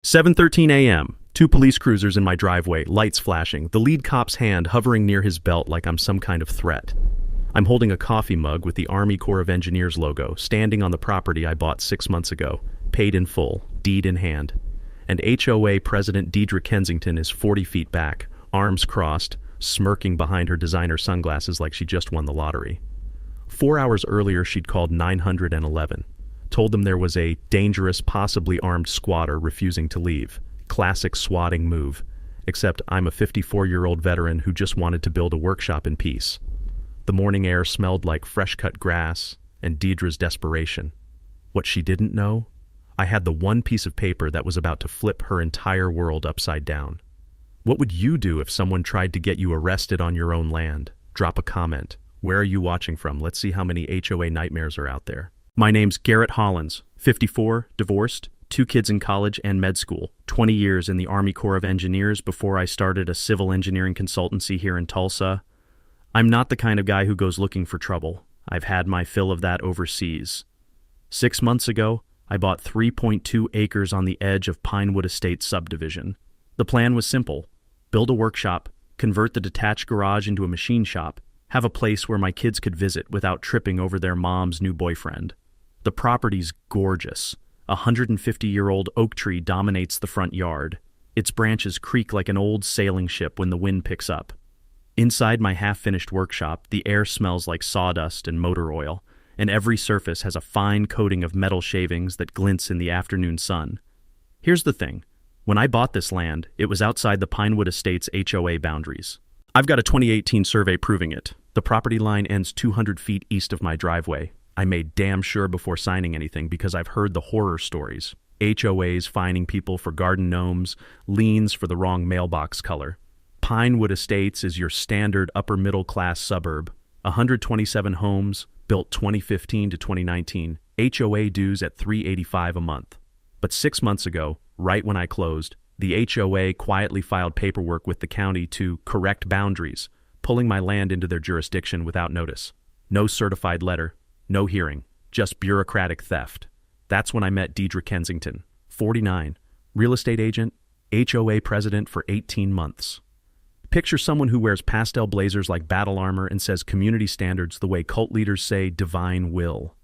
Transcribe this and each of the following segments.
7:13 a.m. Two police cruisers in my driveway, lights flashing, the lead cop's hand hovering near his belt like I'm some kind of threat. I'm holding a coffee mug with the Army Corps of Engineers logo, standing on the property I bought 6 months ago, paid in full, deed in hand. And HOA President Deidre Kensington is 40 feet back, arms crossed, smirking behind her designer sunglasses like she just won the lottery. 4 hours earlier, she'd called 911. Told them there was a dangerous, possibly armed squatter refusing to leave. Classic swatting move. Except I'm a 54-year-old veteran who just wanted to build a workshop in peace. The morning air smelled like fresh-cut grass and Deidre's desperation. What she didn't know? I had the one piece of paper that was about to flip her entire world upside down. What would you do if someone tried to get you arrested on your own land? Drop a comment. Where are you watching from? Let's see how many HOA nightmares are out there. My name's Garrett Hollins, 54, divorced, 2 kids in college and med school, 20 years in the Army Corps of Engineers before I started a civil engineering consultancy here in Tulsa. I'm not the kind of guy who goes looking for trouble. I've had my fill of that overseas. 6 months ago, I bought 3.2 acres on the edge of Pinewood Estates subdivision. The plan was simple: build a workshop, convert the detached garage into a machine shop, have a place where my kids could visit without tripping over their mom's new boyfriend. The property's gorgeous. A 150-year-old oak tree dominates the front yard. Its branches creak like an old sailing ship when the wind picks up. Inside my half-finished workshop, the air smells like sawdust and motor oil, and every surface has a fine coating of metal shavings that glints in the afternoon sun. Here's the thing. When I bought this land, it was outside the Pinewood Estates HOA boundaries. I've got a 2018 survey proving it. The property line ends 200 feet east of my driveway. I made damn sure before signing anything because I've heard the horror stories. HOAs fining people for garden gnomes, liens for the wrong mailbox color. Pinewood Estates is your standard upper-middle-class suburb. 127 homes, built 2015 to 2019. HOA dues at $385 a month. But 6 months ago, right when I closed, the HOA quietly filed paperwork with the county to correct boundaries, pulling my land into their jurisdiction without notice. No certified letter, no hearing, just bureaucratic theft. That's when I met Deidre Kensington, 49, real estate agent, HOA president for 18 months. Picture someone who wears pastel blazers like battle armor and says community standards the way cult leaders say divine will.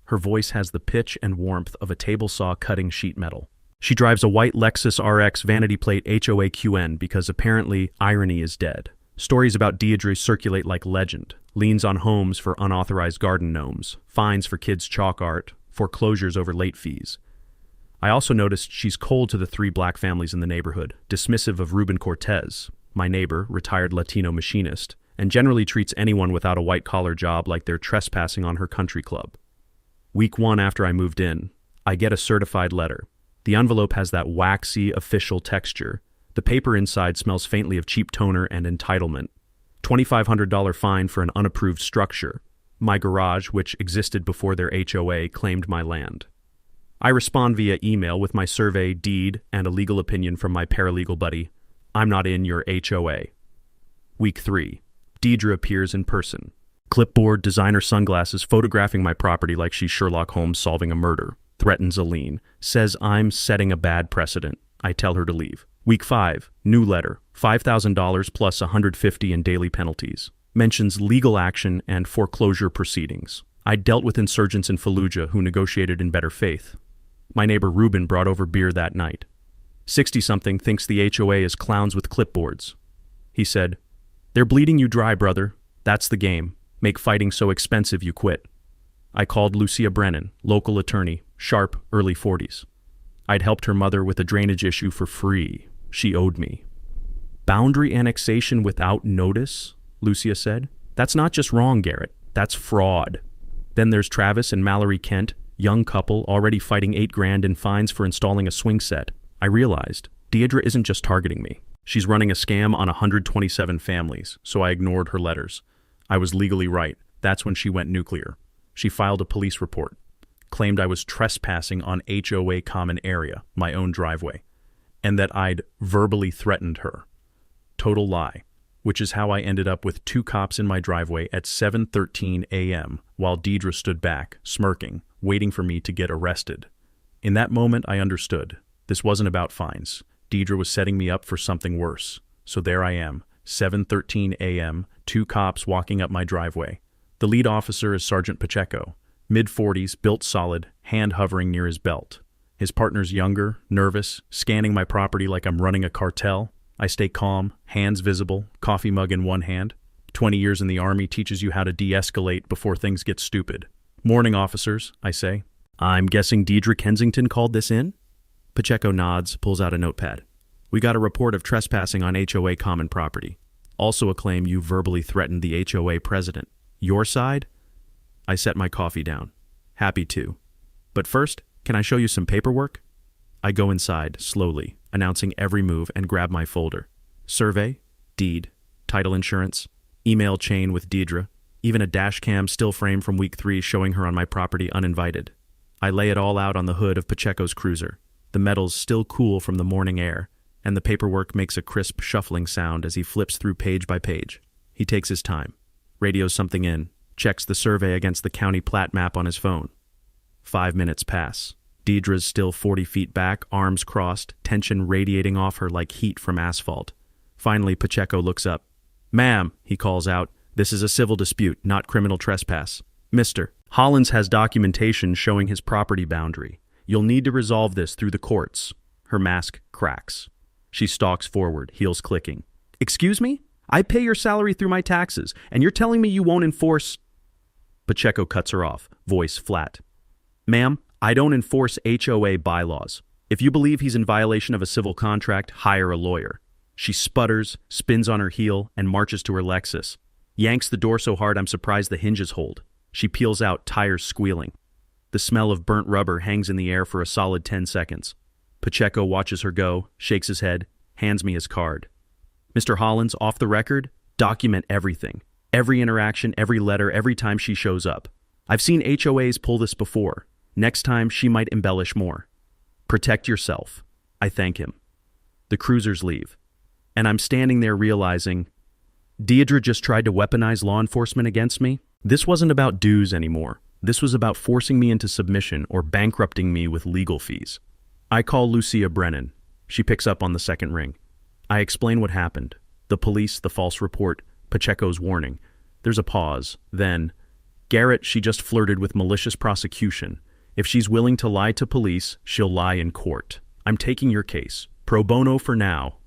Her voice has the pitch and warmth of a table saw cutting sheet metal. She drives a white Lexus RX vanity plate HOA QN because apparently irony is dead. Stories about Deidre circulate like legend. Liens on homes for unauthorized garden gnomes, fines for kids' chalk art, foreclosures over late fees. I also noticed she's cold to the 3 black families in the neighborhood, dismissive of Ruben Cortez, my neighbor, retired Latino machinist, and generally treats anyone without a white-collar job like they're trespassing on her country club. Week 1 after I moved in, I get a certified letter. The envelope has that waxy, official texture. The paper inside smells faintly of cheap toner and entitlement. $2,500 fine for an unapproved structure. My garage, which existed before their HOA, claimed my land. I respond via email with my survey, deed, and a legal opinion from my paralegal buddy. I'm not in your HOA. Week 3. Deidre appears in person. Clipboard, designer sunglasses, photographing my property like she's Sherlock Holmes solving a murder. Threatens a lien. Says I'm setting a bad precedent. I tell her to leave. Week 5, new letter, $5,000 plus $150 in daily penalties. Mentions legal action and foreclosure proceedings. I dealt with insurgents in Fallujah who negotiated in better faith. My neighbor Ruben brought over beer that night. 60-something thinks the HOA is clowns with clipboards. He said, "They're bleeding you dry, brother. That's the game. Make fighting so expensive you quit." I called Lucia Brennan, local attorney, sharp, early 40s. I'd helped her mother with a drainage issue for free. She owed me. "Boundary annexation without notice?" Lucia said. "That's not just wrong, Garrett. That's fraud." Then there's Travis and Mallory Kent, young couple already fighting $8,000 in fines for installing a swing set. I realized Deidre isn't just targeting me. She's running a scam on 127 families, so I ignored her letters. I was legally right. That's when she went nuclear. She filed a police report. Claimed I was trespassing on HOA common area, my own driveway, and that I'd verbally threatened her. Total lie, which is how I ended up with 2 cops in my driveway at 7:13 a.m. while Deidre stood back, smirking, waiting for me to get arrested. In that moment, I understood. This wasn't about fines. Deidre was setting me up for something worse. So there I am, 7:13 a.m., two cops walking up my driveway. The lead officer is Sergeant Pacheco, mid-40s, built solid, hand hovering near his belt. His partner's younger, nervous, scanning my property like I'm running a cartel. I stay calm, hands visible, coffee mug in one hand. 20 years in the Army teaches you how to de-escalate before things get stupid. "Morning, officers," I say. "I'm guessing Deidre Kensington called this in?" Pacheco nods, pulls out a notepad. "We got a report of trespassing on HOA common property. Also a claim you verbally threatened the HOA president. Your side?" I set my coffee down. "Happy to. But first, can I show you some paperwork?" I go inside, slowly, announcing every move, and grab my folder. Survey, deed, title insurance, email chain with Deidre, even a dash cam still frame from week 3 showing her on my property uninvited. I lay it all out on the hood of Pacheco's cruiser. The metal's still cool from the morning air, and the paperwork makes a crisp shuffling sound as he flips through page by page. He takes his time, radios something in, checks the survey against the county plat map on his phone. 5 minutes pass. Deidre's still 40 feet back, arms crossed, tension radiating off her like heat from asphalt. Finally, Pacheco looks up. "Ma'am," he calls out, "this is a civil dispute, not criminal trespass. Mr. Hollins has documentation showing his property boundary. You'll need to resolve this through the courts." Her mask cracks. She stalks forward, heels clicking. "Excuse me? I pay your salary through my taxes, and you're telling me you won't enforce—" Pacheco cuts her off, voice flat. "Ma'am, I don't enforce HOA bylaws. If you believe he's in violation of a civil contract, hire a lawyer." She sputters, spins on her heel, and marches to her Lexus. Yanks the door so hard I'm surprised the hinges hold. She peels out, tires squealing. The smell of burnt rubber hangs in the air for a solid 10 seconds. Pacheco watches her go, shakes his head, hands me his card. "Mr. Hollins, off the record, document everything. Every interaction, every letter, every time she shows up. I've seen HOAs pull this before. Next time, she might embellish more. Protect yourself." I thank him. The cruisers leave. And I'm standing there realizing, Deidre just tried to weaponize law enforcement against me. This wasn't about dues anymore. This was about forcing me into submission or bankrupting me with legal fees. I call Lucia Brennan. She picks up on the second ring. I explain what happened. The police, the false report, Pacheco's warning. There's a pause. Then, "Garrett, she just flirted with malicious prosecution. If she's willing to lie to police, she'll lie in court. I'm taking your case. Pro bono for now."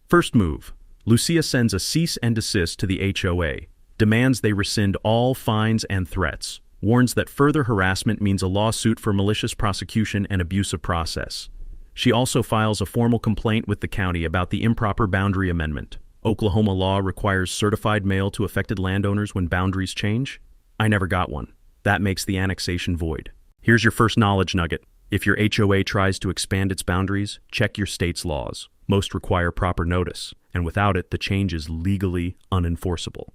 First move. Lucia sends a cease and desist to the HOA, demands they rescind all fines and threats, warns that further harassment means a lawsuit for malicious prosecution and abuse of process. She also files a formal complaint with the county about the improper boundary amendment. Oklahoma law requires certified mail to affected landowners when boundaries change. I never got one. That makes the annexation void. Here's your first knowledge nugget. If your HOA tries to expand its boundaries, check your state's laws. Most require proper notice, and without it, the change is legally unenforceable.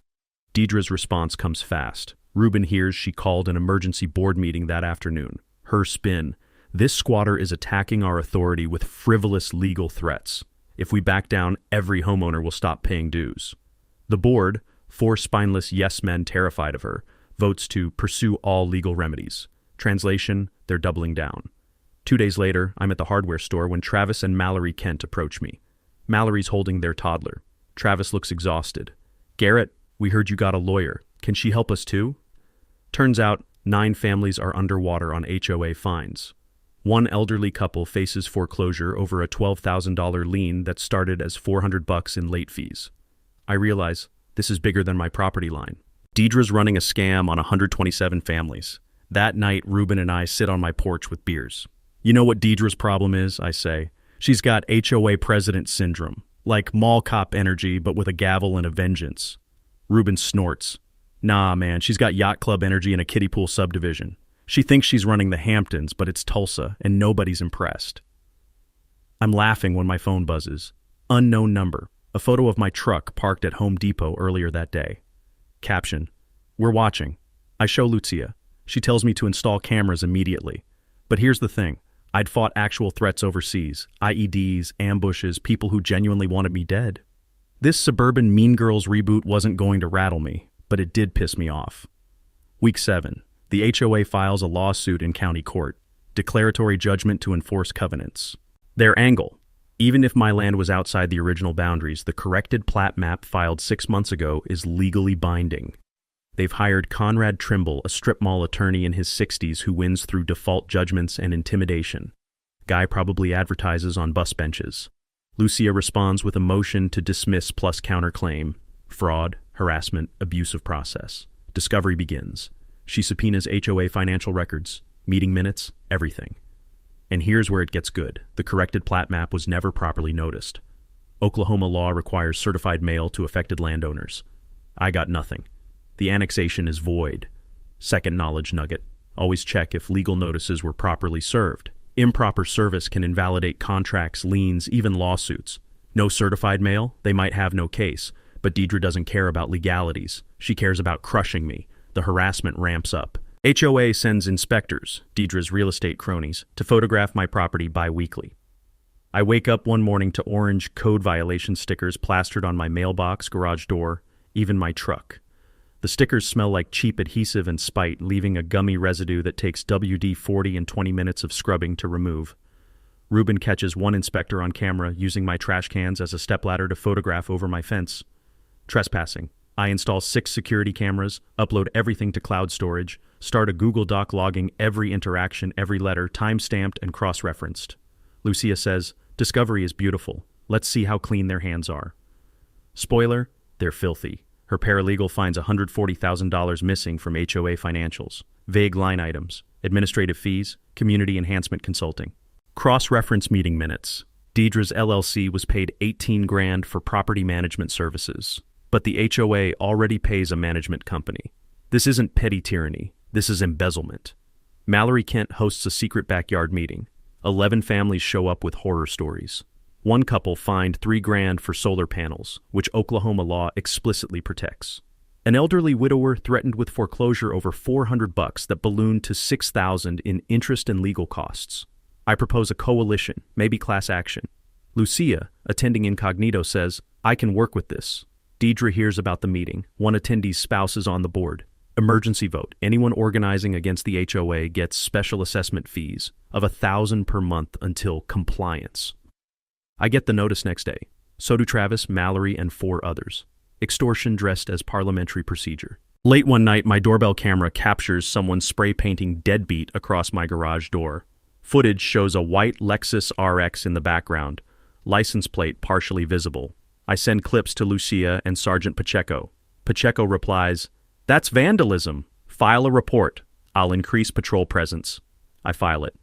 Deidre's response comes fast. Ruben hears she called an emergency board meeting that afternoon. Her spin: "This squatter is attacking our authority with frivolous legal threats. If we back down, every homeowner will stop paying dues." The board, 4 spineless yes men terrified of her, votes to pursue all legal remedies. Translation: they're doubling down. 2 days later, I'm at the hardware store when Travis and Mallory Kent approach me. Mallory's holding their toddler. Travis looks exhausted. "Garrett, we heard you got a lawyer. Can she help us too?" Turns out, 9 families are underwater on HOA fines. One elderly couple faces foreclosure over a $12,000 lien that started as $400 in late fees. I realize this is bigger than my property line. Deidre's running a scam on 127 families. That night, Ruben and I sit on my porch with beers. "You know what Deidre's problem is?" I say. "She's got HOA president syndrome, like mall cop energy but with a gavel and a vengeance." Ruben snorts. "Nah, man, she's got yacht club energy in a kiddie pool subdivision. She thinks she's running the Hamptons, but it's Tulsa, and nobody's impressed." I'm laughing when my phone buzzes. Unknown number. A photo of my truck parked at Home Depot earlier that day. Caption: "We're watching." I show Lucia. She tells me to install cameras immediately. But here's the thing. I'd fought actual threats overseas, IEDs, ambushes, people who genuinely wanted me dead. This suburban Mean Girls reboot wasn't going to rattle me, but it did piss me off. Week 7. The HOA files a lawsuit in county court. Declaratory judgment to enforce covenants. Their angle. Even if my land was outside the original boundaries, the corrected plat map filed 6 months ago is legally binding. They've hired Conrad Trimble, a strip mall attorney in his 60s who wins through default judgments and intimidation. Guy probably advertises on bus benches. Lucia responds with a motion to dismiss plus counterclaim. Fraud, harassment, abuse of process. Discovery begins. She subpoenas HOA financial records, meeting minutes, everything. And here's where it gets good. The corrected plat map was never properly noticed. Oklahoma law requires certified mail to affected landowners. I got nothing. The annexation is void. Second knowledge nugget. Always check if legal notices were properly served. Improper service can invalidate contracts, liens, even lawsuits. No certified mail? They might have no case. But Didnt doesn't care about legalities. She cares about crushing me. The harassment ramps up. HOA sends inspectors, Didnt's real estate cronies, to photograph my property bi-weekly. I wake up one morning to orange code violation stickers plastered on my mailbox, garage door, even my truck. The stickers smell like cheap adhesive and spite, leaving a gummy residue that takes WD-40 and 20 minutes of scrubbing to remove. Ruben catches one inspector on camera using my trash cans as a stepladder to photograph over my fence. Trespassing. I install 6 security cameras, upload everything to cloud storage, start a Google Doc logging every interaction, every letter, time-stamped and cross-referenced. Lucia says, "Discovery is beautiful. Let's see how clean their hands are." Spoiler, they're filthy. Her paralegal finds $140,000 missing from HOA financials. Vague line items, administrative fees, community enhancement consulting. Cross-reference meeting minutes. Didnt's LLC was paid $18,000 for property management services. But the HOA already pays a management company. This isn't petty tyranny. This is embezzlement. Mallory Kent hosts a secret backyard meeting. 11 families show up with horror stories. One couple fined $3,000 for solar panels, which Oklahoma law explicitly protects. An elderly widower threatened with foreclosure over $400 that ballooned to $6,000 in interest and legal costs. I propose a coalition, maybe class action. Lucia, attending incognito, says, "I can work with this." Didnt hears about the meeting. One attendee's spouse is on the board. Emergency vote. Anyone organizing against the HOA gets special assessment fees of $1,000 per month until compliance. I get the notice next day. So do Travis, Mallory, and 4 others. Extortion dressed as parliamentary procedure. Late one night, my doorbell camera captures someone spray painting "deadbeat" across my garage door. Footage shows a white Lexus RX in the background, license plate partially visible. I send clips to Lucia and Sergeant Pacheco. Pacheco replies, "That's vandalism. File a report. I'll increase patrol presence." I file it.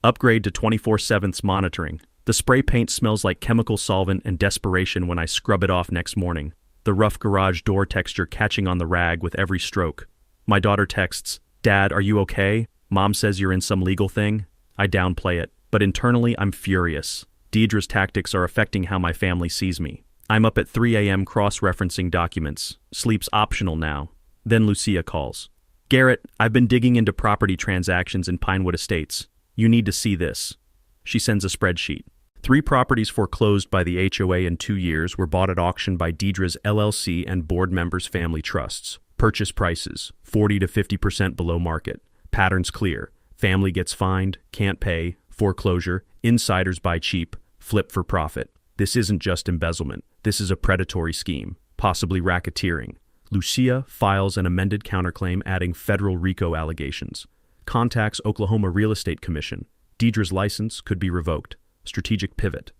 Upgrade to 24/7 monitoring. The spray paint smells like chemical solvent and desperation when I scrub it off next morning. The rough garage door texture catching on the rag with every stroke. My daughter texts, "Dad, are you okay? Mom says you're in some legal thing." I downplay it, but internally I'm furious. Didnt's tactics are affecting how my family sees me. I'm up at 3 a.m. cross-referencing documents. Sleep's optional now. Then Lucia calls. "Garrett, I've been digging into property transactions in Pinewood Estates. You need to see this." She sends a spreadsheet. 3 properties foreclosed by the HOA in 2 years were bought at auction by Didnt's LLC and board members' family trusts. Purchase prices, 40 to 50% below market. Patterns clear. Family gets fined, can't pay, foreclosure, insiders buy cheap, flip for profit. This isn't just embezzlement. This is a predatory scheme, possibly racketeering. Lucia files an amended counterclaim adding federal RICO allegations. Contacts Oklahoma Real Estate Commission. Didnt's license could be revoked. Strategic pivot.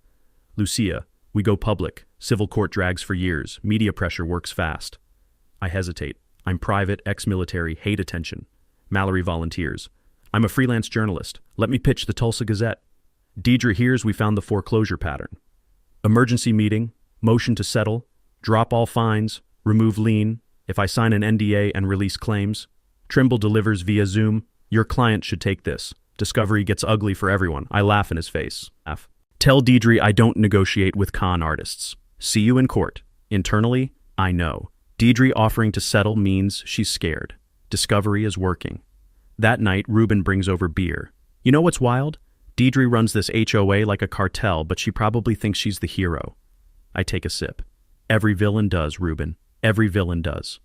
Lucia, we go public. Civil court drags for years. Media pressure works fast. I hesitate. I'm private, ex-military, hate attention. Mallory volunteers. I'm a freelance journalist. Let me pitch the Tulsa Gazette. Didnt hears we found the foreclosure pattern. Emergency meeting, motion to settle, drop all fines, remove lien, if I sign an NDA and release claims. Trimble delivers via Zoom. Your client should take this. Discovery gets ugly for everyone. I laugh in his face. Tell Didnt I don't negotiate with con artists. See you in court. Internally, I know. Didnt offering to settle means she's scared. Discovery is working. That night, Ruben brings over beer. You know what's wild? Didnt runs this HOA like a cartel, but she probably thinks she's the hero. I take a sip. Every villain does, Ruben. Every villain does.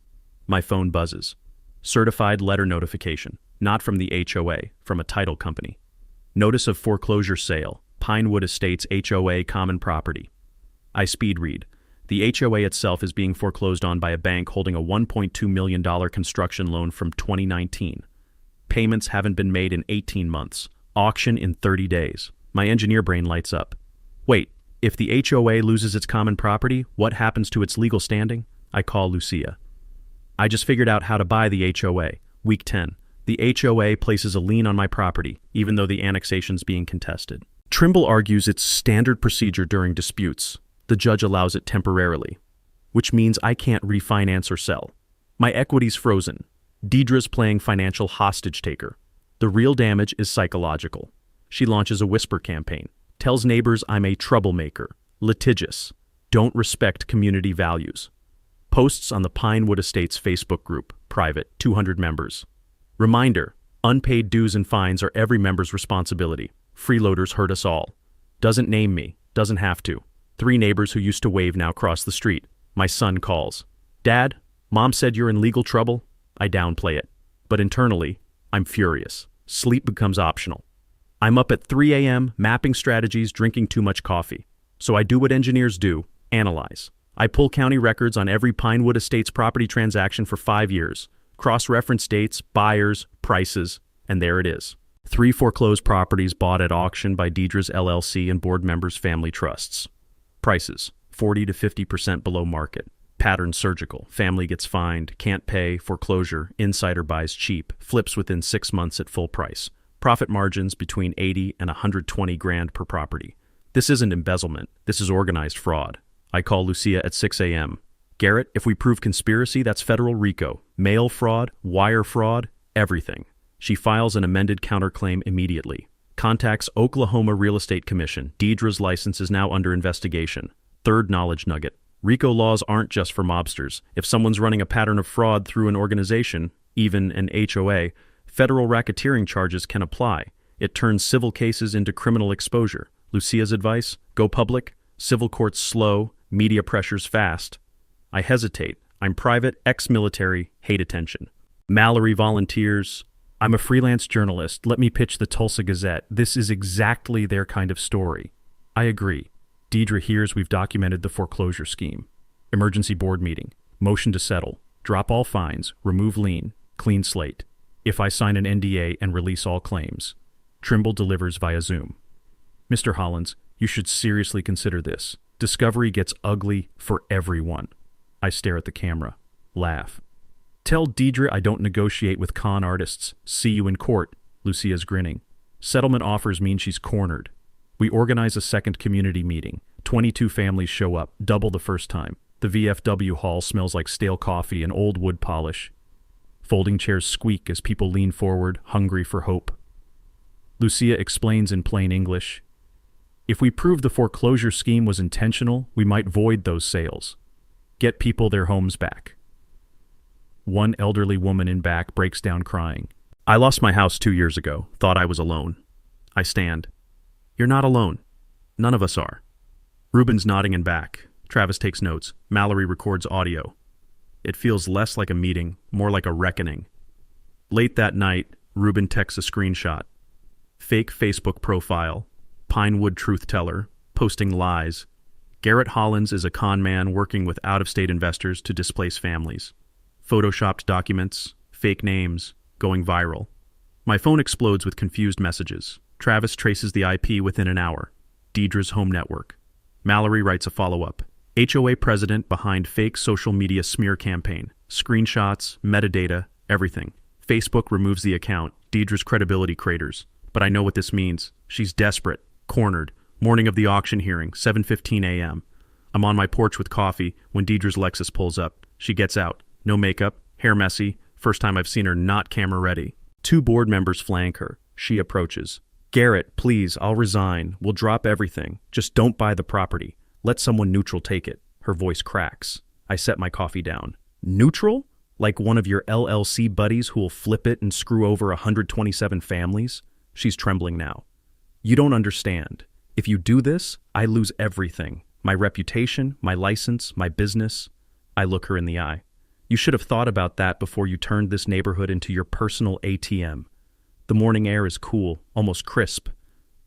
My phone buzzes. Certified letter notification. Not from the HOA, from a title company. Notice of foreclosure sale. Pinewood Estates HOA common property. I speed read. The HOA itself is being foreclosed on by a bank holding a $1.2 million construction loan from 2019. Payments haven't been made in 18 months. Auction in 30 days. My engineer brain lights up. Wait, if the HOA loses its common property, what happens to its legal standing? I call Lucia. I just figured out how to buy the HOA. Week 10. The HOA places a lien on my property, even though the annexation's being contested. Trimble argues it's standard procedure during disputes. The judge allows it temporarily, which means I can't refinance or sell. My equity's frozen. Deidre's playing financial hostage taker. The real damage is psychological. She launches a whisper campaign, tells neighbors I'm a troublemaker, litigious, don't respect community values. Posts on the Pinewood Estates Facebook group, private, 200 members. Reminder, unpaid dues and fines are every member's responsibility. Freeloaders hurt us all. Doesn't name me, doesn't have to. 3 neighbors who used to wave now cross the street. My son calls. Dad, Mom said you're in legal trouble? I downplay it. But internally, I'm furious. Sleep becomes optional. I'm up at 3 a.m., mapping strategies, drinking too much coffee. So I do what engineers do, analyze. I pull county records on every Pinewood Estates property transaction for 5 years. Cross-reference dates, buyers, prices, and there it is. 3 foreclosed properties bought at auction by Deidre's LLC and board members' family trusts. Prices, 40 to 50% below market. Pattern surgical. Family gets fined, can't pay, foreclosure, insider buys cheap, flips within 6 months at full price. Profit margins between 80 and 120 grand per property. This isn't embezzlement. This is organized fraud. I call Lucia at 6 a.m. Garrett, if we prove conspiracy, that's federal RICO. Mail fraud, wire fraud, everything. She files an amended counterclaim immediately. Contacts Oklahoma Real Estate Commission. Deidre's license is now under investigation. Third knowledge nugget. RICO laws aren't just for mobsters. If someone's running a pattern of fraud through an organization, even an HOA, federal racketeering charges can apply. It turns civil cases into criminal exposure. Lucia's advice? Go public. Civil courts slow. Media pressures fast. I hesitate. I'm private, ex-military, hate attention. Mallory volunteers. I'm a freelance journalist. Let me pitch the Tulsa Gazette. This is exactly their kind of story. I agree. Deidre hears we've documented the foreclosure scheme. Emergency board meeting. Motion to settle. Drop all fines. Remove lien. Clean slate. If I sign an NDA and release all claims. Trimble delivers via Zoom. Mr. Hollins, you should seriously consider this. Discovery gets ugly for everyone. I stare at the camera. Laugh. Tell Deidre I don't negotiate with con artists. See you in court. Lucia's grinning. Settlement offers mean she's cornered. We organize a second community meeting. 22 families show up, double the first time. The VFW hall smells like stale coffee and old wood polish. Folding chairs squeak as people lean forward, hungry for hope. Lucia explains in plain English. If we prove the foreclosure scheme was intentional, we might void those sales. Get people their homes back. One elderly woman in back breaks down crying. I lost my house 2 years ago, thought I was alone. I stand. You're not alone. None of us are. Ruben's nodding in back. Travis takes notes. Mallory records audio. It feels less like a meeting, more like a reckoning. Late that night, Ruben texts a screenshot. Fake Facebook profile. Pinewood truth teller. Posting lies. Garrett Hollins is a con man working with out-of-state investors to displace families. Photoshopped documents, fake names, going viral. My phone explodes with confused messages. Travis traces the IP within an hour. Deidre's home network. Mallory writes a follow-up. HOA president behind fake social media smear campaign. Screenshots, metadata, everything. Facebook removes the account. Deidre's credibility craters. But I know what this means. She's desperate. Cornered. Morning of the auction hearing, 7:15 a.m. I'm on my porch with coffee when Deidre's Lexus pulls up. She gets out. No makeup, hair messy. First time I've seen her not camera ready. 2 board members flank her. She approaches. Garrett, please, I'll resign. We'll drop everything. Just don't buy the property. Let someone neutral take it. Her voice cracks. I set my coffee down. Neutral? Like one of your LLC buddies who'll flip it and screw over 127 families? She's trembling now. You don't understand. If you do this, I lose everything. My reputation, my license, my business. I look her in the eye. You should have thought about that before you turned this neighborhood into your personal ATM. The morning air is cool, almost crisp.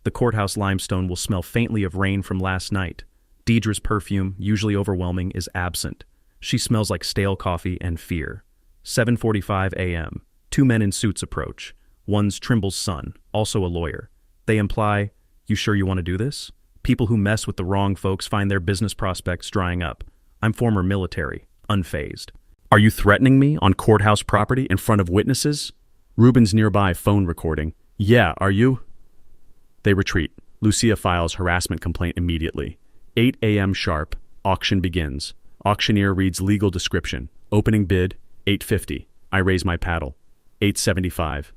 The courthouse limestone will smell faintly of rain from last night. Deidre's perfume, usually overwhelming, is absent. She smells like stale coffee and fear. 7:45 a.m. Two men in suits approach. One's Trimble's son, also a lawyer. They imply, "You sure you want to do this?" People who mess with the wrong folks find their business prospects drying up. I'm former military, unfazed. "Are you threatening me on courthouse property in front of witnesses?" Ruben's nearby, phone recording. "Yeah, are you?" They retreat. Lucia files harassment complaint immediately. 8 a.m. sharp. Auction begins. Auctioneer reads legal description. Opening bid, $850. I raise my paddle. $875.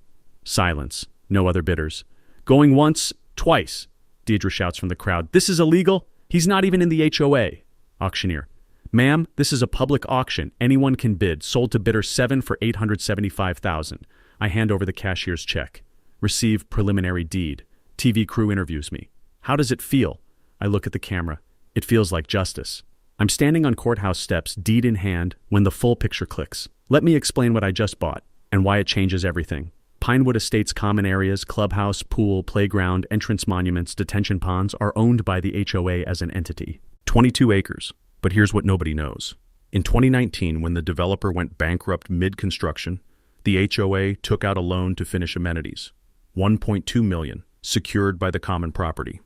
Silence. No other bidders. "Going once, twice." Deidre shouts from the crowd. "This is illegal. He's not even in the HOA." Auctioneer. "Ma'am, this is a public auction. Anyone can bid. Sold to bidder 7 for $875,000. I hand over the cashier's check. Receive preliminary deed. TV crew interviews me. "How does it feel?" I look at the camera. It feels like justice. I'm standing on courthouse steps, deed in hand, when the full picture clicks. Let me explain what I just bought and why it changes everything. Pinewood Estates common areas, clubhouse, pool, playground, entrance monuments, detention ponds are owned by the HOA as an entity. 22 acres. But here's what nobody knows. In 2019, when the developer went bankrupt mid-construction, the HOA took out a loan to finish amenities. $1.2 million, secured by the common property.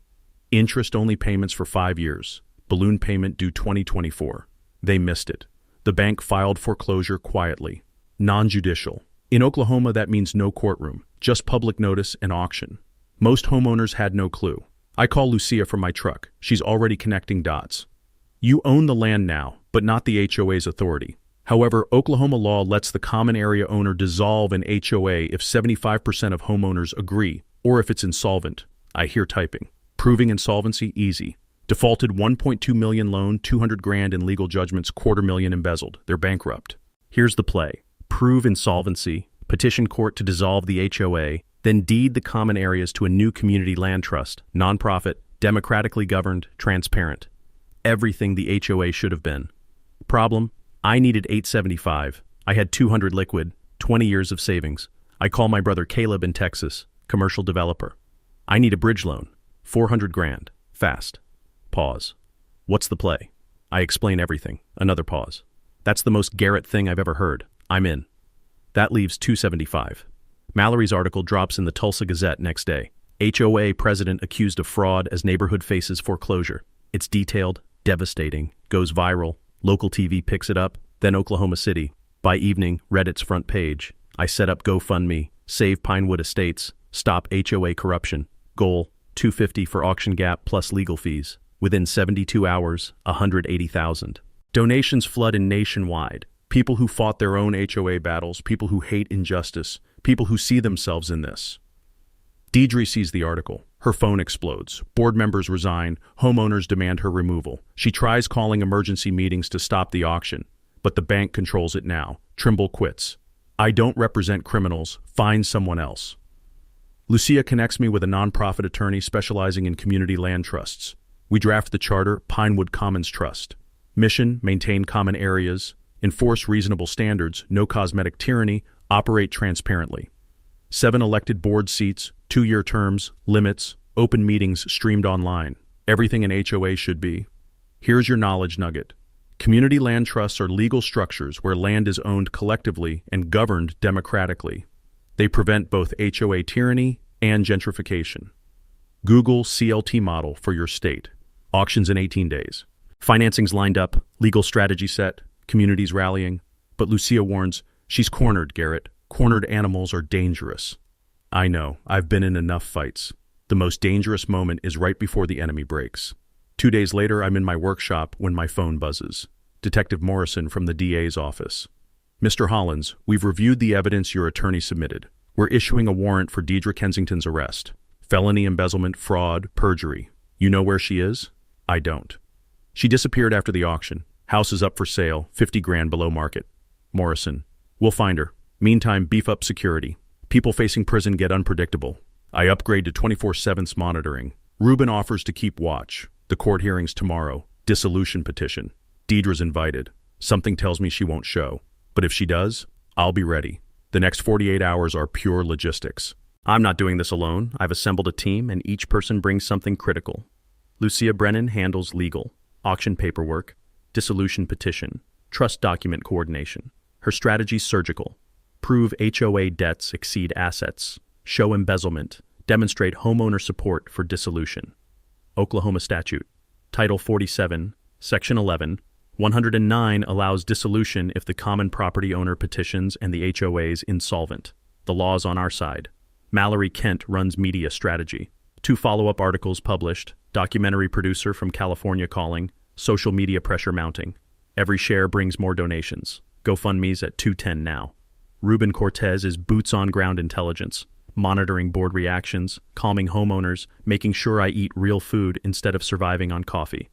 Interest-only payments for 5 years. Balloon payment due 2024. They missed it. The bank filed foreclosure quietly. Non-judicial. In Oklahoma, that means no courtroom, just public notice and auction. Most homeowners had no clue. I call Lucia from my truck. She's already connecting dots. You own the land now, but not the HOA's authority. However, Oklahoma law lets the common area owner dissolve an HOA if 75% of homeowners agree, or if it's insolvent. I hear typing. Proving insolvency, easy. Defaulted $1.2 million loan, $200,000 in legal judgments, $250,000 embezzled. They're bankrupt. Here's the play. Prove insolvency, petition court to dissolve the HOA, then deed the common areas to a new community land trust, nonprofit, democratically governed, transparent. Everything the HOA should have been. Problem, I needed $875. I had $200 liquid, 20 years of savings. I call my brother Caleb in Texas, commercial developer. I need a bridge loan, $400,000, fast. Pause. What's the play? I explain everything. Another pause. That's the most Garrett thing I've ever heard. I'm in. That leaves $275. Mallory's article drops in the Tulsa Gazette next day. HOA president accused of fraud as neighborhood faces foreclosure. It's detailed, devastating, goes viral. Local TV picks it up, then Oklahoma City. By evening, Reddit's front page. I set up GoFundMe, save Pinewood Estates, stop HOA corruption. Goal, $250 for auction gap plus legal fees. Within 72 hours, $180,000. Donations flood in nationwide. People who fought their own HOA battles, people who hate injustice, people who see themselves in this. Deidre sees the article. Her phone explodes. Board members resign. Homeowners demand her removal. She tries calling emergency meetings to stop the auction, but the bank controls it now. Trimble quits. I don't represent criminals. Find someone else. Lucia connects me with a nonprofit attorney specializing in community land trusts. We draft the charter, Pinewood Commons Trust. Mission, maintain common areas, enforce reasonable standards, no cosmetic tyranny, operate transparently. 7 elected board seats, 2-year terms, limits, open meetings streamed online. Everything an HOA should be. Here's your knowledge nugget. Community land trusts are legal structures where land is owned collectively and governed democratically. They prevent both HOA tyranny and gentrification. Google CLT model for your state. Auctions in 18 days. Financing's lined up, legal strategy set, communities rallying. But Lucia warns, she's cornered, Garrett. Cornered animals are dangerous. I know, I've been in enough fights. The most dangerous moment is right before the enemy breaks. 2 days later, I'm in my workshop when my phone buzzes. Detective Morrison from the DA's office. Mr. Hollins, we've reviewed the evidence your attorney submitted. We're issuing a warrant for Deidre Kensington's arrest. Felony, embezzlement, fraud, perjury. You know where she is? I don't. She disappeared after the auction. House is up for sale, $50,000 below market. Morrison, we'll find her. Meantime, beef up security. People facing prison get unpredictable. I upgrade to 24/7 monitoring. Ruben offers to keep watch. The court hearings tomorrow. Dissolution petition. Deidre's invited. Something tells me she won't show. But if she does, I'll be ready. The next 48 hours are pure logistics. I'm not doing this alone. I've assembled a team, and each person brings something critical. Lucia Brennan handles legal, auction paperwork, dissolution petition, trust document coordination. Her strategy's surgical. Prove HOA debts exceed assets. Show embezzlement. Demonstrate homeowner support for dissolution. Oklahoma statute. Title 47, Section 11, 109 allows dissolution if the common property owner petitions and the HOA's insolvent. The law's on our side. Mallory Kent runs media strategy. 2 follow-up articles published, documentary producer from California calling, social media pressure mounting. Every share brings more donations. GoFundMe's at 210 now. Ruben Cortez is boots-on-ground intelligence, monitoring board reactions, calming homeowners, making sure I eat real food instead of surviving on coffee.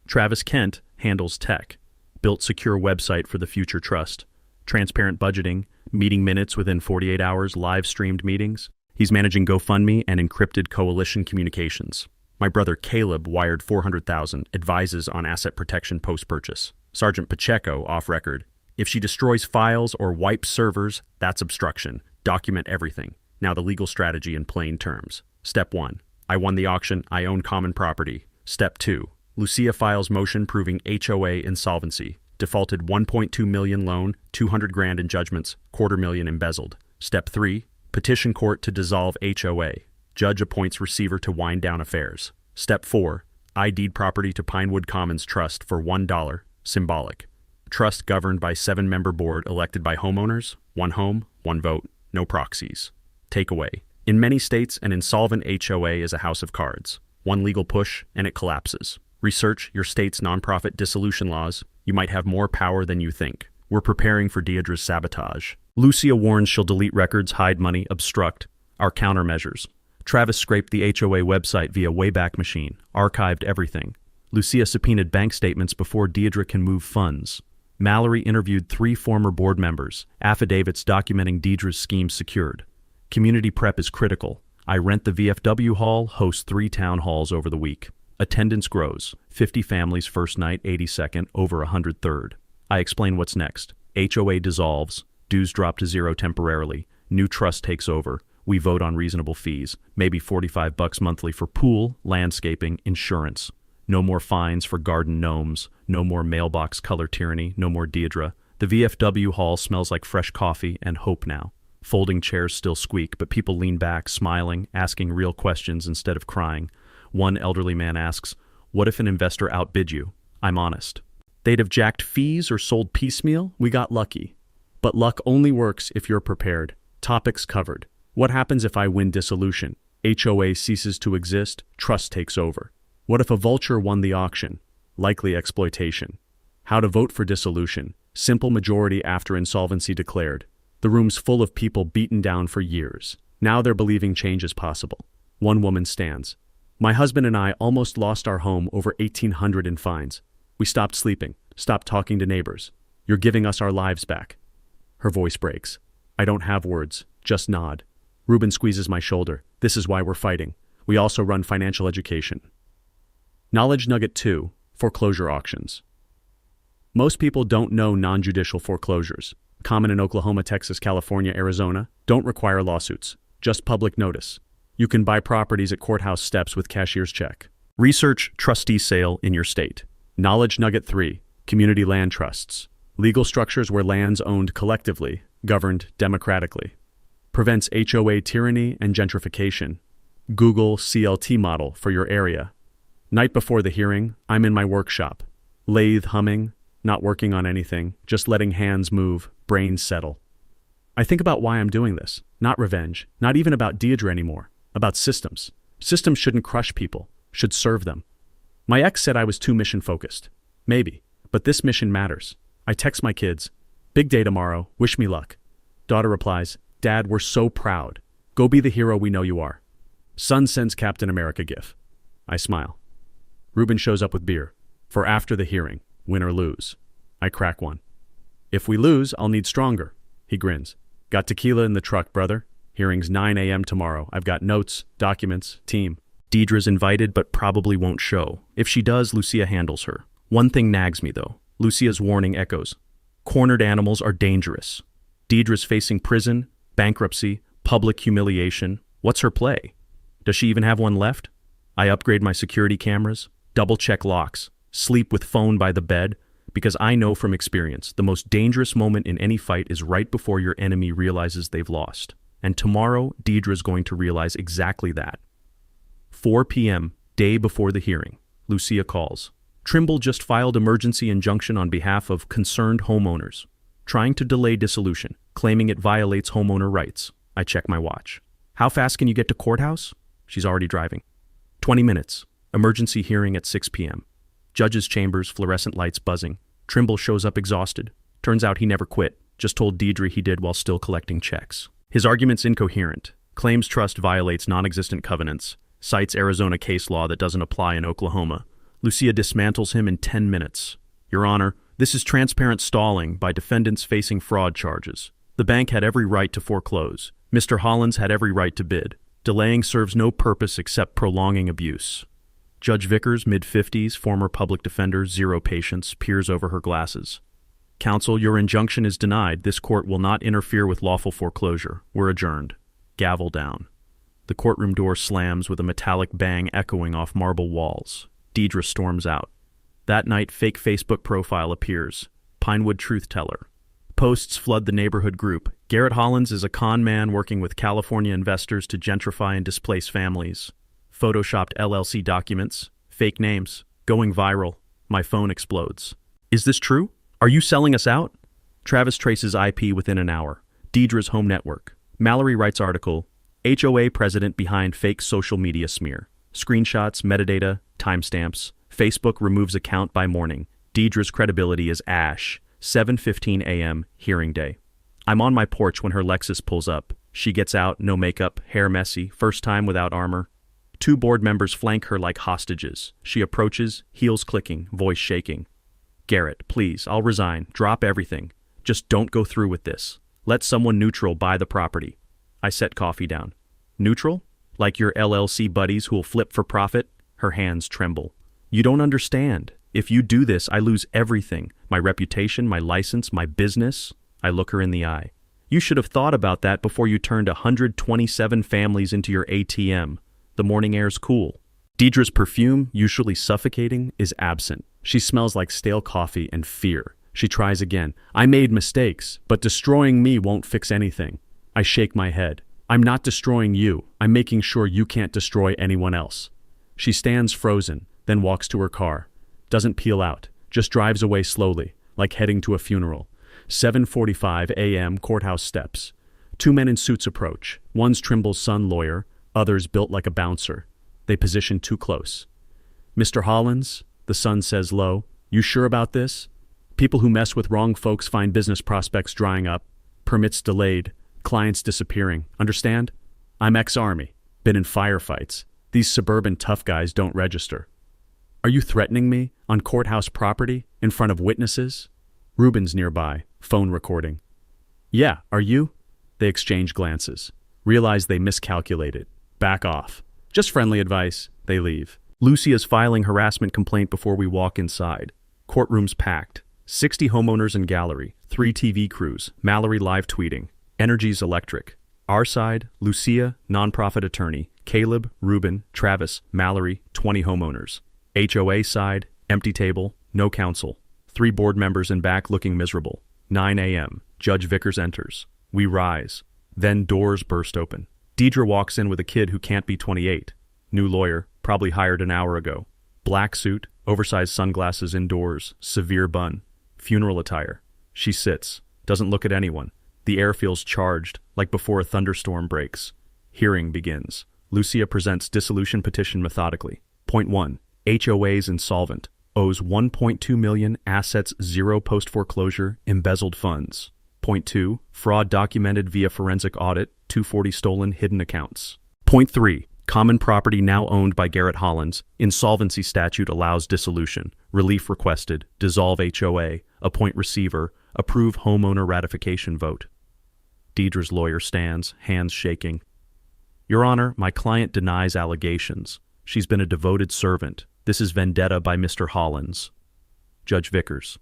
Travis Kent handles tech, built secure website for the future trust, transparent budgeting, meeting minutes within 48 hours, live-streamed meetings. He's managing GoFundMe and encrypted coalition communications. My brother Caleb wired $400,000, advises on asset protection post-purchase. Sergeant Pacheco, off record. If she destroys files or wipes servers, that's obstruction. Document everything. Now the legal strategy in plain terms. Step 1. I won the auction. I own common property. Step 2. Lucia files motion proving HOA insolvency. Defaulted $1.2 million loan, $200,000 in judgments, $250,000 embezzled. Step 3. Petition court to dissolve HOA. Judge appoints receiver to wind down affairs. Step 4. I deed property to Pinewood Commons Trust for $1, symbolic. Trust governed by 7-member board elected by homeowners, 1 home, 1 vote, no proxies. Takeaway. In many states, an insolvent HOA is a house of cards. 1 legal push, and it collapses. Research your state's nonprofit dissolution laws. You might have more power than you think. We're preparing for Deidre's sabotage. Lucia warns she'll delete records, hide money, obstruct. Our countermeasures. Travis scraped the HOA website via Wayback Machine, archived everything. Lucia subpoenaed bank statements before Deidre can move funds. Mallory interviewed 3 former board members, affidavits documenting Deidre's scheme secured. Community prep is critical. I rent the VFW hall, host 3 town halls over the week. Attendance grows. 50 families first night, 82nd, over 100 third. I explain what's next. HOA dissolves. Dues drop to 0 temporarily. New trust takes over. We vote on reasonable fees. Maybe $45 monthly for pool, landscaping, insurance. No more fines for garden gnomes. No more mailbox color tyranny. No more Deidre. The VFW hall smells like fresh coffee and hope now. Folding chairs still squeak, but people lean back, smiling, asking real questions instead of crying. One elderly man asks, "What if an investor outbid you?" I'm honest. They'd have jacked fees or sold piecemeal. We got lucky. But luck only works if you're prepared. Topics covered. What happens if I win dissolution? HOA ceases to exist, trust takes over. What if a vulture won the auction? Likely exploitation. How to vote for dissolution. Simple majority after insolvency declared. The room's full of people beaten down for years. Now they're believing change is possible. One woman stands. My husband and I almost lost our home over $1,800 in fines. We stopped sleeping, stopped talking to neighbors. You're giving us our lives back. Her voice breaks. I don't have words, just nod. Ruben squeezes my shoulder. This is why we're fighting. We also run financial education. Knowledge nugget 2, foreclosure auctions. Most people don't know non-judicial foreclosures. Common in Oklahoma, Texas, California, Arizona. Don't require lawsuits. Just public notice. You can buy properties at courthouse steps with cashier's check. Research trustee sale in your state. Knowledge nugget 3, community land trusts. Legal structures where land's owned collectively, governed democratically. Prevents HOA tyranny and gentrification. Google CLT model for your area. Night before the hearing, I'm in my workshop. Lathe humming, not working on anything, just letting hands move, brains settle. I think about why I'm doing this. Not revenge, not even about Deidre anymore. About systems. Systems shouldn't crush people, should serve them. My ex said I was too mission-focused. Maybe, but this mission matters. I text my kids, "Big day tomorrow, wish me luck." Daughter replies, "Dad, we're so proud. Go be the hero we know you are." Son sends Captain America gif. I smile. Ruben shows up with beer. For after the hearing, win or lose. I crack one. "If we lose, I'll need stronger." He grins. "Got tequila in the truck, brother. Hearing's 9 a.m. tomorrow. I've got notes, documents, team." Deidre's invited but probably won't show. If she does, Lucia handles her. One thing nags me though. Lucia's warning echoes. Cornered animals are dangerous. Deidre's facing prison, bankruptcy, public humiliation. What's her play? Does she even have one left? I upgrade my security cameras, double-check locks, sleep with phone by the bed, because I know from experience the most dangerous moment in any fight is right before your enemy realizes they've lost. And tomorrow, Deidre's going to realize exactly that. 4 p.m., day before the hearing. Lucia calls. Trimble just filed emergency injunction on behalf of concerned homeowners, trying to delay dissolution, claiming it violates homeowner rights. I check my watch. How fast can you get to courthouse? She's already driving. 20 minutes. Emergency hearing at 6 p.m. Judge's chambers, fluorescent lights buzzing. Trimble shows up exhausted. Turns out he never quit, just told Deidre he did while still collecting checks. His argument's incoherent. Claims trust violates non-existent covenants. Cites Arizona case law that doesn't apply in Oklahoma. Lucia dismantles him in 10 minutes. Your Honor, this is transparent stalling by defendants facing fraud charges. The bank had every right to foreclose. Mr. Hollins had every right to bid. Delaying serves no purpose except prolonging abuse. Judge Vickers, mid-50s, former public defender, zero patience, peers over her glasses. Counsel, your injunction is denied. This court will not interfere with lawful foreclosure. We're adjourned. Gavel down. The courtroom door slams with a metallic bang echoing off marble walls. Deidre storms out. That night, fake Facebook profile appears. Pinewood Truth Teller. Posts flood the neighborhood group. Garrett Hollins is a con man working with California investors to gentrify and displace families. Photoshopped LLC documents. Fake names. Going viral. My phone explodes. Is this true? Are you selling us out? Travis traces IP within an hour. Deidre's home network. Mallory writes article. HOA president behind fake social media smear. Screenshots, metadata, timestamps. Facebook removes account by morning. Deidre's credibility is ash. 7:15 a.m. hearing day. I'm on my porch when her Lexus pulls up. She gets out, no makeup, hair messy, first time without armor. 2 board members flank her like hostages. She approaches, heels clicking, voice shaking. Garrett, please, I'll resign. Drop everything. Just don't go through with this. Let someone neutral buy the property. I set coffee down. Neutral? Like your LLC buddies who'll flip for profit? Her hands tremble. You don't understand. If you do this, I lose everything. My reputation, my license, my business. I look her in the eye. You should have thought about that before you turned 127 families into your ATM. The morning air's cool. Deidre's perfume, usually suffocating, is absent. She smells like stale coffee and fear. She tries again. I made mistakes, but destroying me won't fix anything. I shake my head. I'm not destroying you. I'm making sure you can't destroy anyone else. She stands frozen, then walks to her car. Doesn't peel out, just drives away slowly, like heading to a funeral. 7:45 a.m. courthouse steps. 2 men in suits approach. One's Trimble's son lawyer, others built like a bouncer. They position too close. Mr. Hollins, the son says low, you sure about this? People who mess with wrong folks find business prospects drying up, permits delayed, clients disappearing. Understand? I'm ex-Army, been in firefights. These suburban tough guys don't register. Are you threatening me on courthouse property in front of witnesses? Ruben's nearby, phone recording. Yeah, are you? They exchange glances. Realize they miscalculated. Back off. Just friendly advice. They leave. Lucia's filing harassment complaint before we walk inside. Courtroom's packed. 60 homeowners in gallery. 3 TV crews. Mallory live tweeting. Energy's electric. Our side, Lucia, nonprofit attorney. Caleb, Ruben, Travis, Mallory, 20 homeowners. HOA side, empty table, no counsel. 3 board members in back looking miserable. 9 a.m. Judge Vickers enters. We rise. Then doors burst open. Deidre walks in with a kid who can't be 28. New lawyer, probably hired an hour ago. Black suit, oversized sunglasses indoors, severe bun. Funeral attire. She sits, doesn't look at anyone. The air feels charged, like before a thunderstorm breaks. Hearing begins. Lucia presents dissolution petition methodically. Point 1. HOA's insolvent. Owes $1.2 million, assets 0 post-foreclosure, embezzled funds. Point 2. Fraud documented via forensic audit, 240 stolen hidden accounts. Point 3. Common property now owned by Garrett Hollins. Insolvency statute allows dissolution. Relief requested. Dissolve HOA. Appoint receiver. Approve homeowner ratification vote. Deidre's lawyer stands, hands shaking. Your Honor, my client denies allegations. She's been a devoted servant. This is vendetta by Mr. Hollins. Judge Vickers.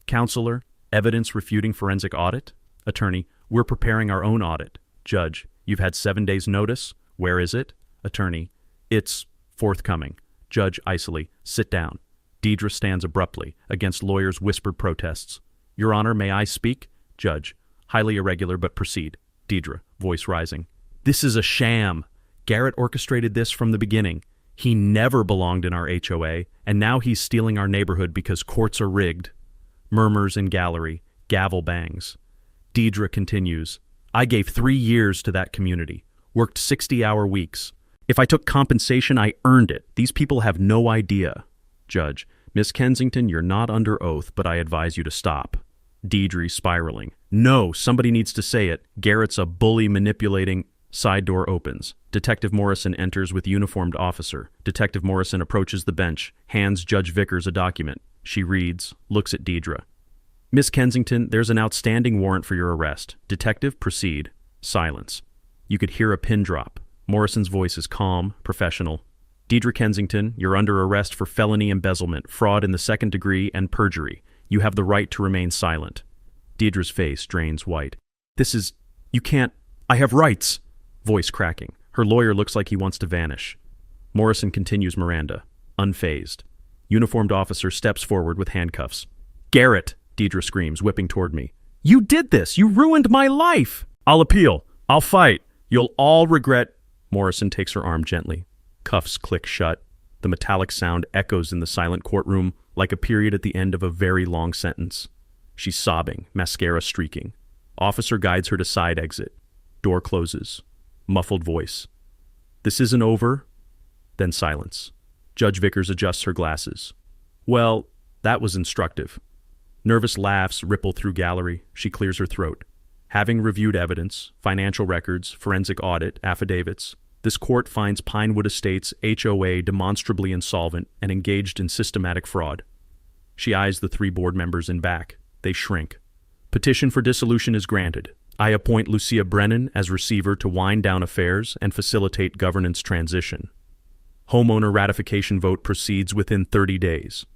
Counselor, evidence refuting forensic audit? Attorney, we're preparing our own audit. Judge, you've had 7 days notice? Where is it? Attorney. It's forthcoming. Judge icily. Sit down. Deidre stands abruptly, against lawyers' whispered protests. Your Honor, may I speak? Judge. Highly irregular, but proceed. Deidre, voice rising. This is a sham. Garrett orchestrated this from the beginning. He never belonged in our HOA, and now he's stealing our neighborhood because courts are rigged. Murmurs in gallery. Gavel bangs. Deidre continues. I gave 3 years to that community. Worked 60-hour weeks. If I took compensation, I earned it. These people have no idea. Judge. Miss Kensington, you're not under oath, but I advise you to stop. Deidre spiraling. No, somebody needs to say it. Garrett's a bully manipulating. Side door opens. Detective Morrison enters with uniformed officer. Detective Morrison approaches the bench, hands Judge Vickers a document. She reads, looks at Deidre. Miss Kensington, there's an outstanding warrant for your arrest. Detective, proceed. Silence. You could hear a pin drop. Morrison's voice is calm, professional. Deidre Kensington, you're under arrest for felony embezzlement, fraud in the second degree, and perjury. You have the right to remain silent. Deidre's face drains white. You can't. I have rights. Voice cracking. Her lawyer looks like he wants to vanish. Morrison continues Miranda, unfazed. Uniformed officer steps forward with handcuffs. Garrett, Deidre screams, whipping toward me. You did this! You ruined my life! I'll appeal. I'll fight. You'll all regret. Morrison takes her arm gently. Cuffs click shut. The metallic sound echoes in the silent courtroom like a period at the end of a very long sentence. She's sobbing, mascara streaking. Officer guides her to side exit. Door closes. Muffled voice. This isn't over. Then silence. Judge Vickers adjusts her glasses. Well, that was instructive. Nervous laughs ripple through gallery. She clears her throat. Having reviewed evidence, financial records, forensic audit, affidavits, this court finds Pinewood Estates HOA demonstrably insolvent and engaged in systematic fraud. She eyes the 3 board members in back. They shrink. Petition for dissolution is granted. I appoint Lucia Brennan as receiver to wind down affairs and facilitate governance transition. Homeowner ratification vote proceeds within 30 days.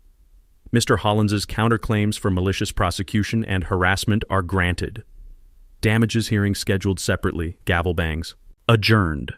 Mr. Hollins's counterclaims for malicious prosecution and harassment are granted. Damages hearing scheduled separately. Gavel bangs. Adjourned.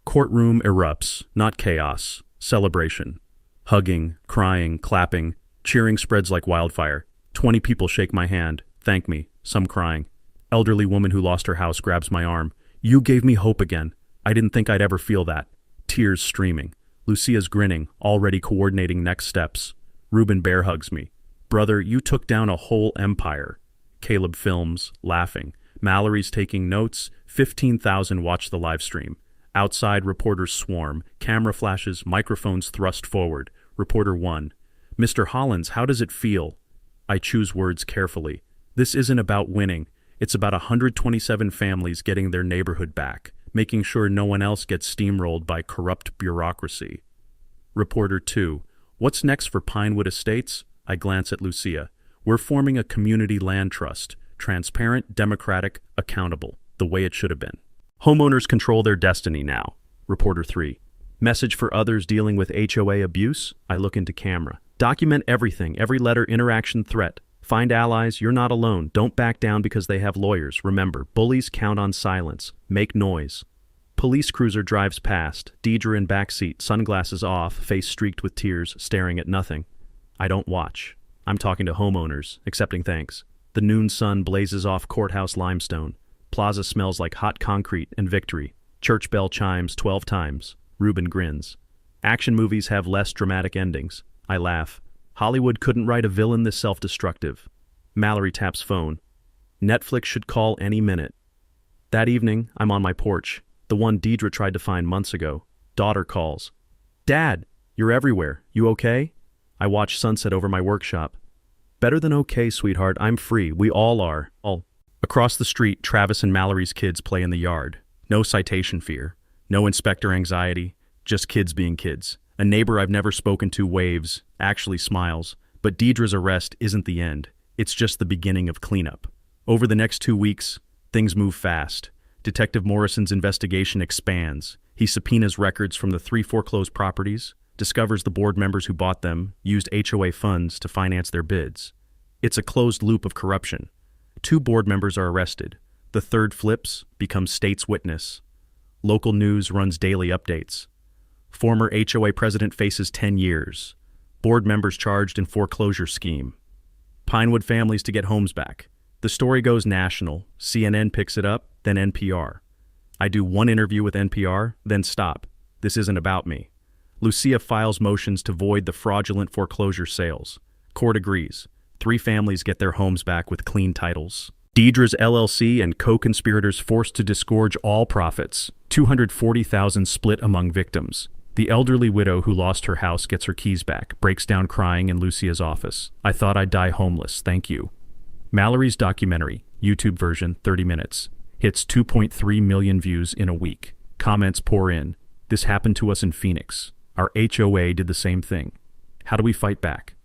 Courtroom erupts, not chaos. Celebration. Hugging, crying, clapping. Cheering spreads like wildfire. 20 people shake my hand, thank me, some crying. Elderly woman who lost her house grabs my arm. You gave me hope again. I didn't think I'd ever feel that. Tears streaming. Lucia's grinning, already coordinating next steps. Reuben bear hugs me. Brother, you took down a whole empire. Caleb films, laughing. Mallory's taking notes. 15,000 watch the live stream. Outside, reporters swarm. Camera flashes, microphones thrust forward. Reporter 1. Mr. Hollins, how does it feel? I choose words carefully. This isn't about winning. It's about 127 families getting their neighborhood back, making sure no one else gets steamrolled by corrupt bureaucracy. Reporter 2. What's next for Pinewood Estates? I glance at Lucia. We're forming a community land trust. Transparent, democratic, accountable. The way it should have been. Homeowners control their destiny now. Reporter 3. Message for others dealing with HOA abuse? I look into camera. Document everything, every letter, interaction, threat. Find allies, you're not alone. Don't back down because they have lawyers. Remember, bullies count on silence. Make noise. Police cruiser drives past. Deidre in backseat, sunglasses off, face streaked with tears, staring at nothing. I don't watch. I'm talking to homeowners, accepting thanks. The noon sun blazes off courthouse limestone. Plaza smells like hot concrete and victory. Church bell chimes 12 times. Reuben grins. Action movies have less dramatic endings. I laugh. Hollywood couldn't write a villain this self-destructive. Mallory taps phone. Netflix should call any minute. That evening, I'm on my porch, the one Deidre tried to find months ago. Daughter calls. Dad, you're everywhere. You okay? I watch sunset over my workshop. Better than okay, sweetheart. I'm free. We all are. Across the street, Travis and Mallory's kids play in the yard. No citation fear. No inspector anxiety. Just kids being kids. A neighbor I've never spoken to waves, actually smiles. But Deidre's arrest isn't the end. It's just the beginning of cleanup. Over the next 2 weeks, things move fast. Detective Morrison's investigation expands. He subpoenas records from the 3 foreclosed properties, discovers the board members who bought them, used HOA funds to finance their bids. It's a closed loop of corruption. 2 board members are arrested. The 3rd flips, becomes state's witness. Local news runs daily updates. Former HOA president faces 10 years. Board members charged in foreclosure scheme. Pinewood families to get homes back. The story goes national. CNN picks it up, then NPR. I do one interview with NPR, then stop. This isn't about me. Lucia files motions to void the fraudulent foreclosure sales. Court agrees. 3 families get their homes back with clean titles. Didnt's LLC and co-conspirators forced to disgorge all profits. $240,000 split among victims. The elderly widow who lost her house gets her keys back, breaks down crying in Lucia's office. I thought I'd die homeless, thank you. Mallory's documentary, YouTube version, 30 minutes. Hits 2.3 million views in a week. Comments pour in. This happened to us in Phoenix. Our HOA did the same thing. How do we fight back?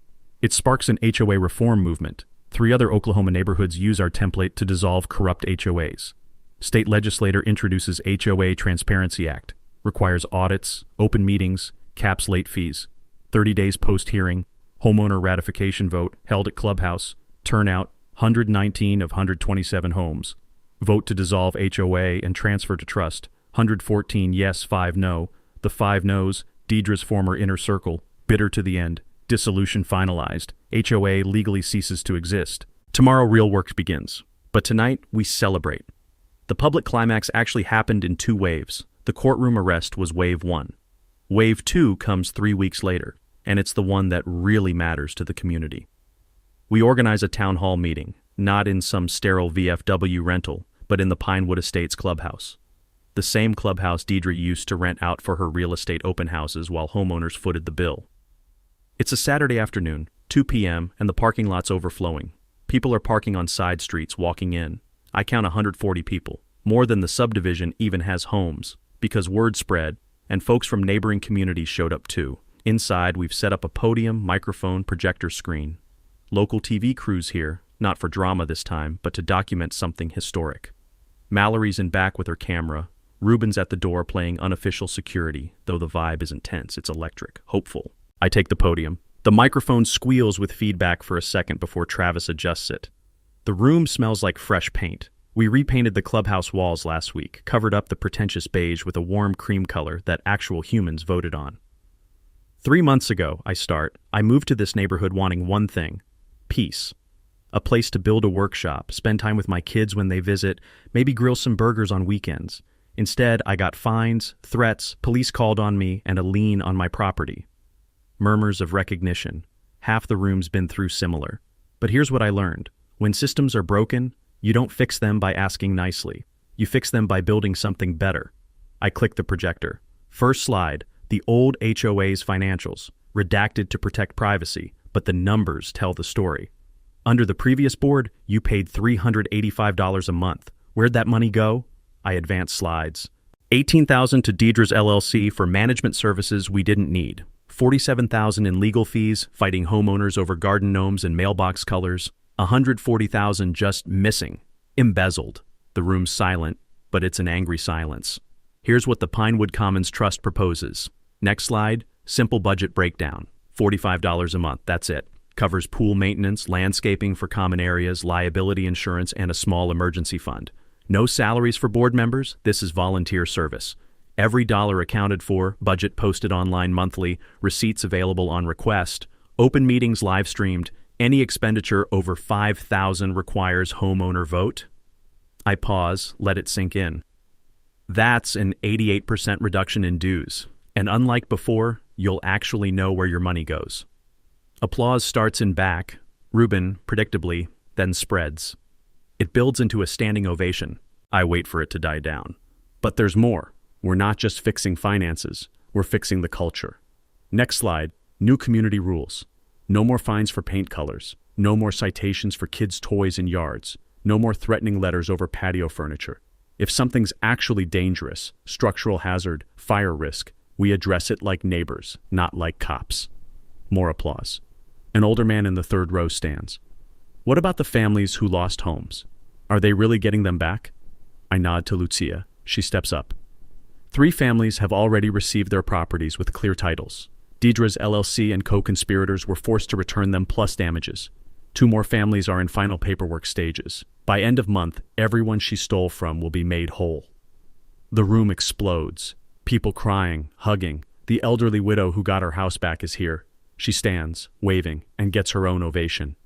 It sparks an HOA reform movement. 3 other Oklahoma neighborhoods use our template to dissolve corrupt HOAs. State legislator introduces HOA Transparency Act. Requires audits, open meetings, caps late fees. 30 days post-hearing. Homeowner ratification vote held at Clubhouse. Turnout, 119 of 127 homes. Vote to dissolve HOA and transfer to trust. 114 yes, 5 no. The 5 no's, Didnt's former inner circle, bitter to the end. Dissolution finalized. HOA legally ceases to exist. Tomorrow real work begins. But tonight, we celebrate. The public climax actually happened in 2 waves. The courtroom arrest was wave 1. Wave 2 comes 3 weeks later, and it's the one that really matters to the community. We organize a town hall meeting, not in some sterile VFW rental, but in the Pinewood Estates clubhouse. The same clubhouse Didnt used to rent out for her real estate open houses while homeowners footed the bill. It's a Saturday afternoon, 2 p.m., and the parking lot's overflowing. People are parking on side streets, walking in. I count 140 people, more than the subdivision even has homes, because word spread, and folks from neighboring communities showed up too. Inside, we've set up a podium, microphone, projector screen. Local TV crews here, not for drama this time, but to document something historic. Mallory's in back with her camera. Ruben's at the door playing unofficial security, though the vibe isn't tense, it's electric, hopeful. I take the podium. The microphone squeals with feedback for a second before Travis adjusts it. The room smells like fresh paint. We repainted the clubhouse walls last week, covered up the pretentious beige with a warm cream color that actual humans voted on. 3 months ago, I moved to this neighborhood wanting one thing: peace. A place to build a workshop, spend time with my kids when they visit, maybe grill some burgers on weekends. Instead, I got fines, threats, police called on me, and a lien on my property. Murmurs of recognition. Half the room's been through similar. But here's what I learned. When systems are broken, you don't fix them by asking nicely. You fix them by building something better. I click the projector. First slide, the old HOA's financials, redacted to protect privacy, but the numbers tell the story. Under the previous board, you paid $385 a month. Where'd that money go? I advance slides. $18,000 to Didnt's LLC for management services we didn't need. $47,000 in legal fees, fighting homeowners over garden gnomes and mailbox colors. $140,000 just missing. Embezzled. The room's silent, but it's an angry silence. Here's what the Pinewood Commons Trust proposes. Next slide, simple budget breakdown. $45 a month, that's it. Covers pool maintenance, landscaping for common areas, liability insurance, and a small emergency fund. No salaries for board members, this is volunteer service. Every dollar accounted for, budget posted online monthly, receipts available on request, open meetings live streamed, any expenditure over $5,000 requires homeowner vote. I pause, let it sink in. That's an 88% reduction in dues, and unlike before, you'll actually know where your money goes. Applause starts in back, Ruben, predictably, then spreads. It builds into a standing ovation. I wait for it to die down. But there's more. We're not just fixing finances, we're fixing the culture. Next slide, new community rules. No more fines for paint colors. No more citations for kids' toys in yards. No more threatening letters over patio furniture. If something's actually dangerous, structural hazard, fire risk, we address it like neighbors, not like cops. More applause. An older man in the third row stands. What about the families who lost homes? Are they really getting them back? I nod to Lucia. She steps up. 3 families have already received their properties with clear titles. Didnt's LLC and co-conspirators were forced to return them plus damages. 2 more families are in final paperwork stages. By end of month, everyone she stole from will be made whole. The room explodes. People crying, hugging. The elderly widow who got her house back is here. She stands, waving, and gets her own ovation.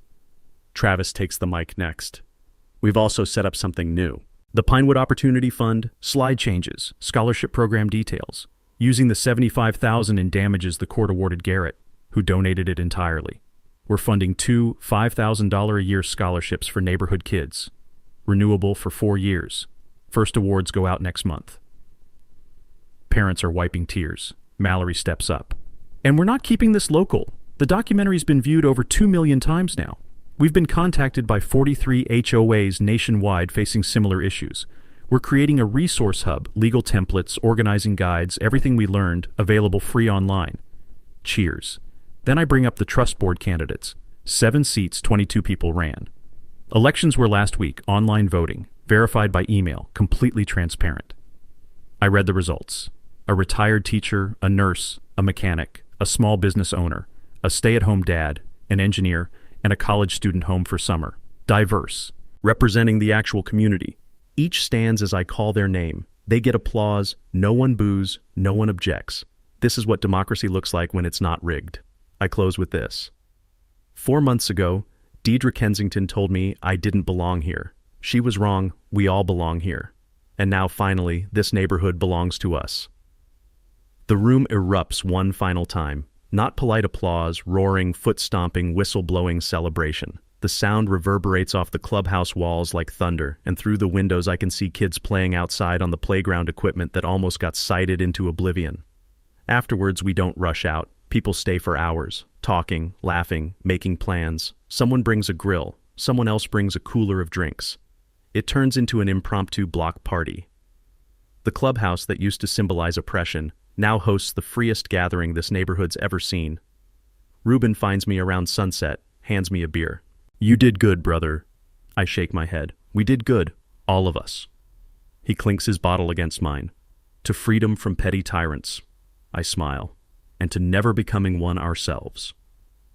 Travis takes the mic next. We've also set up something new. The Pinewood Opportunity Fund, slide changes, scholarship program details, using the $75,000 in damages the court awarded Garrett, who donated it entirely. We're funding 2 $5,000 a year scholarships for neighborhood kids, renewable for 4 years. First awards go out next month. Parents are wiping tears. Mallory steps up. And we're not keeping this local. The documentary's been viewed over 2 million times now. We've been contacted by 43 HOAs nationwide facing similar issues. We're creating a resource hub, legal templates, organizing guides, everything we learned, available free online. Cheers. Then I bring up the trust board candidates. 7 seats, 22 people ran. Elections were last week, online voting, verified by email, completely transparent. I read the results. A retired teacher, a nurse, a mechanic, a small business owner, a stay-at-home dad, an engineer, and a college student home for summer. Diverse. Representing the actual community. Each stands as I call their name. They get applause, no one boos, no one objects. This is what democracy looks like when it's not rigged. I close with this. 4 months ago, Deidre Kensington told me I didn't belong here. She was wrong, we all belong here. And now finally, this neighborhood belongs to us. The room erupts one final time. Not polite applause, roaring, foot-stomping, whistle-blowing celebration. The sound reverberates off the clubhouse walls like thunder, and through the windows I can see kids playing outside on the playground equipment that almost got sighted into oblivion. Afterwards, we don't rush out. People stay for hours, talking, laughing, making plans. Someone brings a grill. Someone else brings a cooler of drinks. It turns into an impromptu block party. The clubhouse that used to symbolize oppression now hosts the freest gathering this neighborhood's ever seen. Reuben finds me around sunset, hands me a beer. You did good, brother. I shake my head. We did good, all of us. He clinks his bottle against mine. To freedom from petty tyrants. I smile. And to never becoming one ourselves.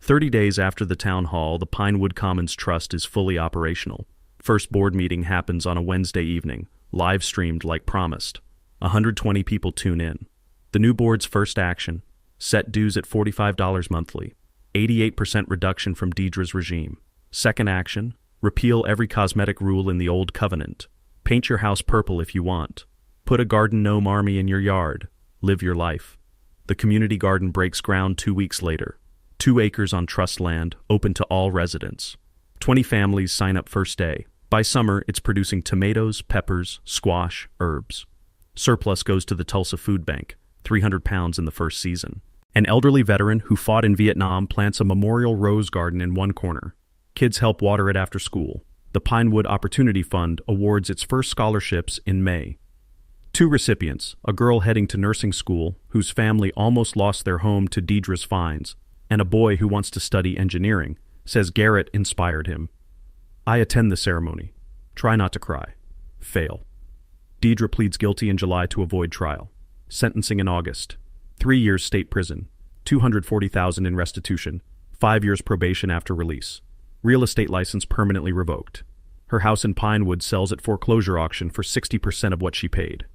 30 days after the town hall, the Pinewood Commons Trust is fully operational. First board meeting happens on a Wednesday evening, live streamed like promised. 120 people tune in. The new board's first action, set dues at $45 monthly, 88% reduction from Deidre's regime. Second action, repeal every cosmetic rule in the old covenant. Paint your house purple if you want. Put a garden gnome army in your yard. Live your life. The community garden breaks ground 2 weeks later. 2 acres on trust land, open to all residents. 20 families sign up first day. By summer, it's producing tomatoes, peppers, squash, herbs. Surplus goes to the Tulsa Food Bank. 300 pounds in the first season. An elderly veteran who fought in Vietnam plants a memorial rose garden in one corner. Kids help water it after school. The Pinewood Opportunity Fund awards its first scholarships in May. 2 recipients, a girl heading to nursing school whose family almost lost their home to Deidre's fines, and a boy who wants to study engineering, says Garrett inspired him. I attend the ceremony. Try not to cry. Fail. Deidre pleads guilty in July to avoid trial. Sentencing in August. 3 years state prison. $240,000 in restitution. 5 years probation after release. Real estate license permanently revoked. Her house in Pinewood sells at foreclosure auction for 60% of what she paid.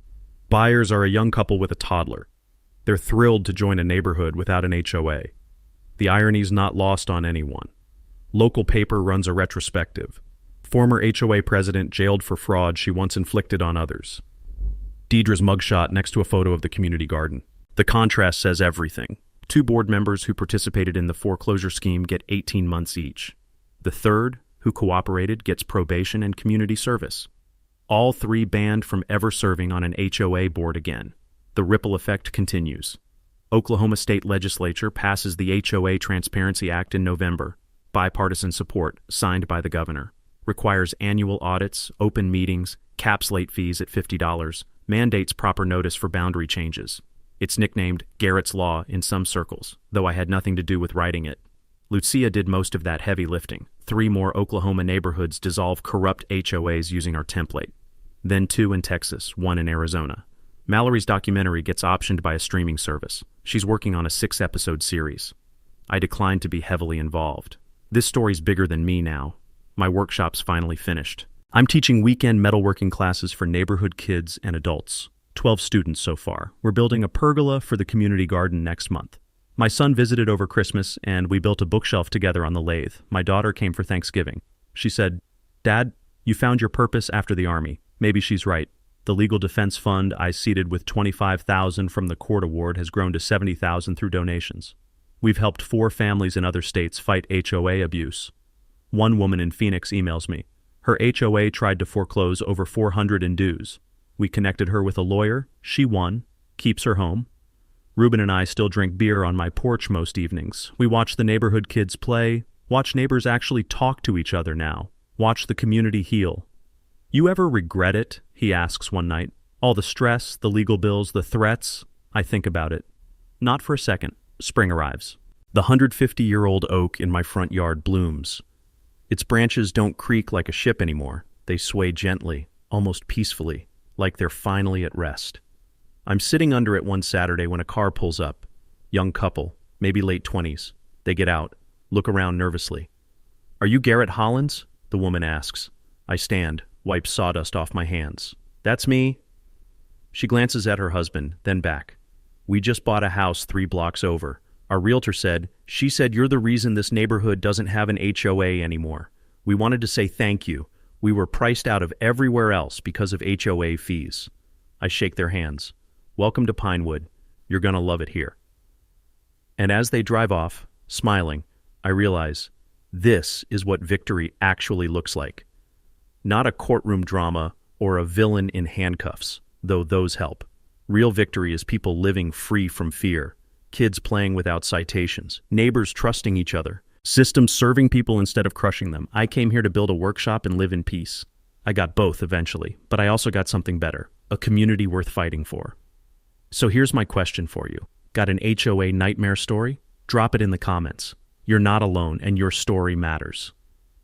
Buyers are a young couple with a toddler. They're thrilled to join a neighborhood without an HOA. The irony's not lost on anyone. Local paper runs a retrospective. Former HOA president jailed for fraud she once inflicted on others. Deidre's mugshot next to a photo of the community garden. The contrast says everything. 2 board members who participated in the foreclosure scheme get 18 months each. The third, who cooperated, gets probation and community service. All 3 banned from ever serving on an HOA board again. The ripple effect continues. Oklahoma State Legislature passes the HOA Transparency Act in November. Bipartisan support, signed by the governor. Requires annual audits, open meetings, caps late fees at $50, mandates proper notice for boundary changes. It's nicknamed Garrett's Law in some circles, though I had nothing to do with writing it. Lucia did most of that heavy lifting. 3 more Oklahoma neighborhoods dissolve corrupt HOAs using our template. Then 2 in Texas, 1 in Arizona. Mallory's documentary gets optioned by a streaming service. She's working on a 6-episode series. I declined to be heavily involved. This story's bigger than me now. My workshop's finally finished. I'm teaching weekend metalworking classes for neighborhood kids and adults. 12 students so far. We're building a pergola for the community garden next month. My son visited over Christmas, and we built a bookshelf together on the lathe. My daughter came for Thanksgiving. She said, "Dad, you found your purpose after the Army." Maybe she's right. The legal defense fund I seeded with $25,000 from the court award has grown to $70,000 through donations. We've helped 4 families in other states fight HOA abuse. One woman in Phoenix emails me. Her HOA tried to foreclose over $400 in dues. We connected her with a lawyer. She won. Keeps her home. Ruben and I still drink beer on my porch most evenings. We watch the neighborhood kids play. Watch neighbors actually talk to each other now. Watch the community heal. "You ever regret it?" he asks one night. "All the stress, the legal bills, the threats?" I think about it. Not for a second. Spring arrives. The 150-year-old oak in my front yard blooms. Its branches don't creak like a ship anymore. They sway gently, almost peacefully, like they're finally at rest. I'm sitting under it one Saturday when a car pulls up. Young couple, maybe late 20s. They get out, look around nervously. "Are you Garrett Hollins?" the woman asks. I stand, wipe sawdust off my hands. "That's me." She glances at her husband, then back. "We just bought a house 3 blocks over. Our realtor said, she said you're the reason this neighborhood doesn't have an HOA anymore. We wanted to say thank you. We were priced out of everywhere else because of HOA fees." I shake their hands. "Welcome to Pinewood. You're gonna love it here." And as they drive off, smiling, I realize this is what victory actually looks like. Not a courtroom drama or a villain in handcuffs, though those help. Real victory is people living free from fear, kids playing without citations, neighbors trusting each other, systems serving people instead of crushing them. I came here to build a workshop and live in peace. I got both eventually, but I also got something better, a community worth fighting for. So here's my question for you. Got an HOA nightmare story? Drop it in the comments. You're not alone, and your story matters.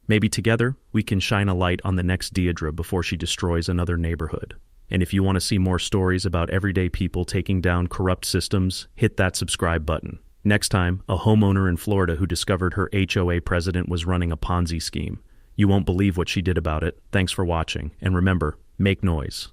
Maybe together, we can shine a light on the next Deirdre before she destroys another neighborhood. And if you want to see more stories about everyday people taking down corrupt systems, hit that subscribe button. Next time, a homeowner in Florida who discovered her HOA president was running a Ponzi scheme. You won't believe what she did about it. Thanks for watching, and remember, make noise.